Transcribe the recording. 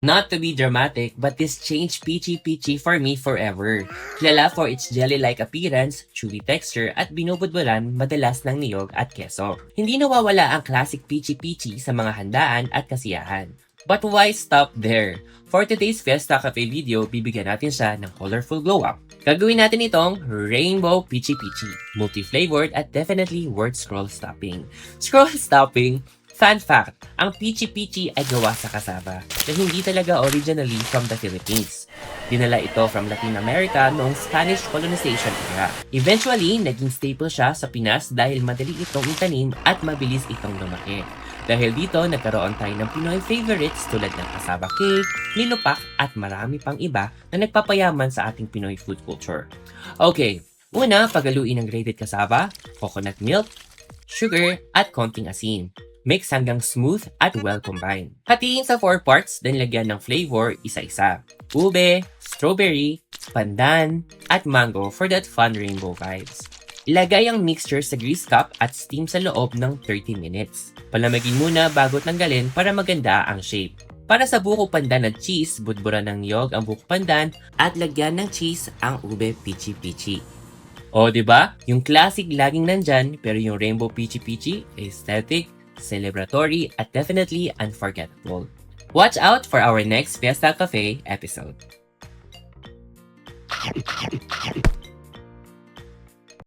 Not to be dramatic, but this changed Peachy Peachy for me forever. Kilala for its jelly-like appearance, chewy texture, at binubudburan madalas ng niyog at keso. Hindi nawawala ang classic Peachy Peachy sa mga handaan at kasiyahan. But why stop there? For today's Fiesta Cafe video, bibigyan natin siya ng colorful glow-up. Gagawin natin itong Rainbow Peachy Peachy, multi-flavored at definitely worth scroll-stopping. Scroll-stopping? Fun fact, ang Peachy Peachy ay gawa sa cassava na hindi talaga originally from the Philippines. Dinala ito from Latin America noong Spanish colonization era. Eventually, naging staple siya sa Pinas dahil madali itong itanim at mabilis itong lumaki. Dahil dito, nagkaroon tayo ng Pinoy favorites tulad ng cassava cake, nilupak at marami pang iba na nagpapayaman sa ating Pinoy food culture. Okay, una, pagaluin ng grated cassava, coconut milk, sugar, at konting asin. Mix hanggang smooth at well combined. Hatiin sa 4 parts, then lagyan ng flavor isa-isa. Ube, strawberry, pandan, at mango for that fun rainbow vibes. Ilagay ang mixture sa grease cup at steam sa loob ng 30 minutes. Palamigin muna bago tanggalin para maganda ang shape. Para sa buko pandan at cheese, budburan ng niyog ang buko pandan at lagyan ng cheese ang ube Peachy Peachy. O, diba? Yung classic laging nandyan, pero yung rainbow Peachy Peachy, aesthetic, celebratory, at definitely unforgettable. Watch out for our next Fiesta Cafe episode.